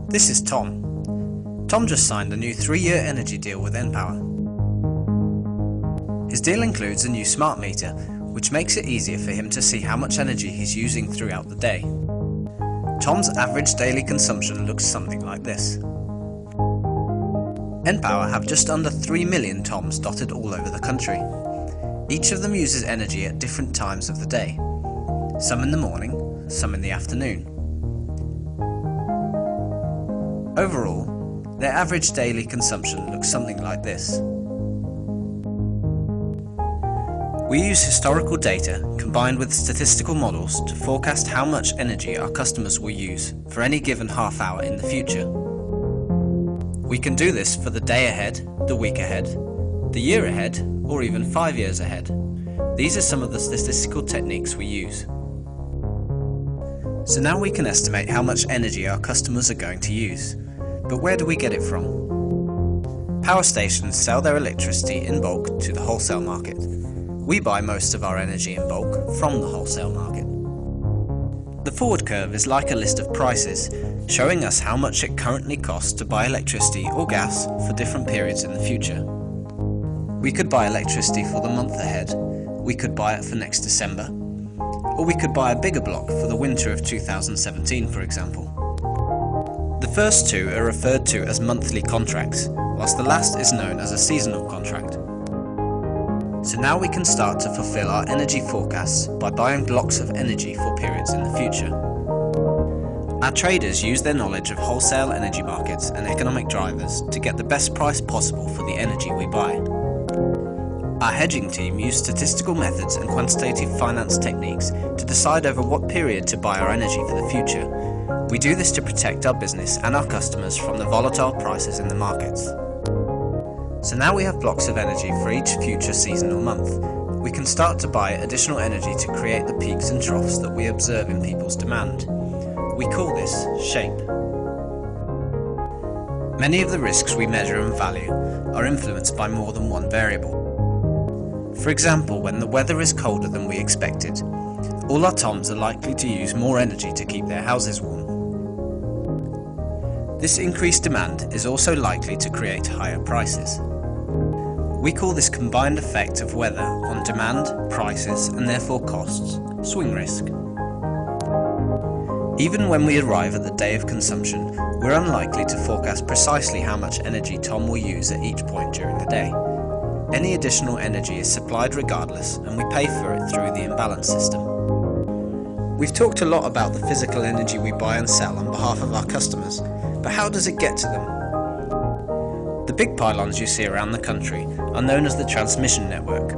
This is Tom. Tom just signed a new 3-year energy deal with Npower. His deal includes a new smart meter, which makes it easier for him to see how much energy he's using throughout the day. Tom's average daily consumption looks something like this. Npower have just under 3 million Toms dotted all over the country. Each of them uses energy at different times of the day. Some in the morning, some in the afternoon. Overall, their average daily consumption looks something like this. We use historical data combined with statistical models to forecast how much energy our customers will use for any given half hour in the future. We can do this for the day ahead, the week ahead, the year ahead, or even 5 years ahead. These are some of the statistical techniques we use. So now we can estimate how much energy our customers are going to use. But where do we get it from? Power stations sell their electricity in bulk to the wholesale market. We buy most of our energy in bulk from the wholesale market. The forward curve is like a list of prices, showing us how much it currently costs to buy electricity or gas for different periods in the future. We could buy electricity for the month ahead, we could buy it for next December, or we could buy a bigger block for the winter of 2017, for example. The first two are referred to as monthly contracts, whilst the last is known as a seasonal contract. So now we can start to fulfill our energy forecasts by buying blocks of energy for periods in the future. Our traders use their knowledge of wholesale energy markets and economic drivers to get the best price possible for the energy we buy. Our hedging team use statistical methods and quantitative finance techniques to decide over what period to buy our energy for the future. We do this to protect our business and our customers from the volatile prices in the markets. So now we have blocks of energy for each future season or month. We can start to buy additional energy to create the peaks and troughs that we observe in people's demand. We call this shape. Many of the risks we measure and value are influenced by more than one variable. For example, when the weather is colder than we expected, all our Toms are likely to use more energy to keep their houses warm. This increased demand is also likely to create higher prices. We call this combined effect of weather on demand, prices, and therefore costs, swing risk. Even when we arrive at the day of consumption, we're unlikely to forecast precisely how much energy Tom will use at each point during the day. Any additional energy is supplied regardless, and we pay for it through the imbalance system. We've talked a lot about the physical energy we buy and sell on behalf of our customers, but how does it get to them? The big pylons you see around the country are known as the transmission network.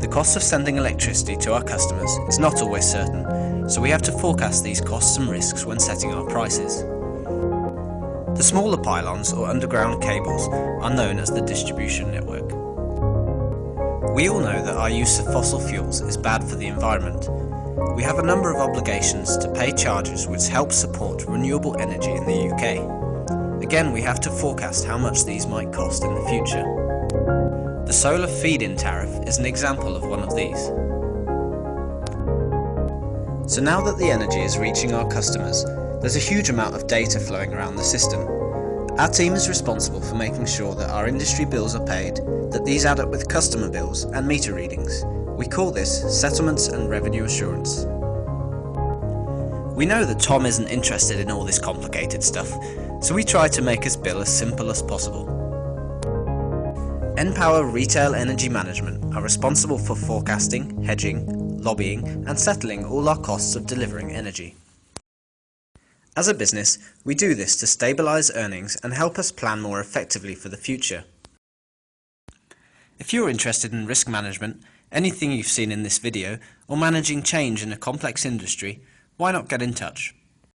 The cost of sending electricity to our customers is not always certain, so we have to forecast these costs and risks when setting our prices. The smaller pylons or underground cables are known as the distribution network. We all know that our use of fossil fuels is bad for the environment. We have a number of obligations to pay charges which help support renewable energy in the UK. Again, we have to forecast how much these might cost in the future. The solar feed-in tariff is an example of one of these. So now that the energy is reaching our customers, there's a huge amount of data flowing around the system. Our team is responsible for making sure that our industry bills are paid, that these add up with customer bills and meter readings. We call this settlements and revenue assurance. We know that Tom isn't interested in all this complicated stuff, so we try to make his bill as simple as possible. Npower Retail Energy Management are responsible for forecasting, hedging, lobbying, and settling all our costs of delivering energy. As a business, we do this to stabilize earnings and help us plan more effectively for the future. If you're interested in risk management, anything you've seen in this video, or managing change in a complex industry, why not get in touch?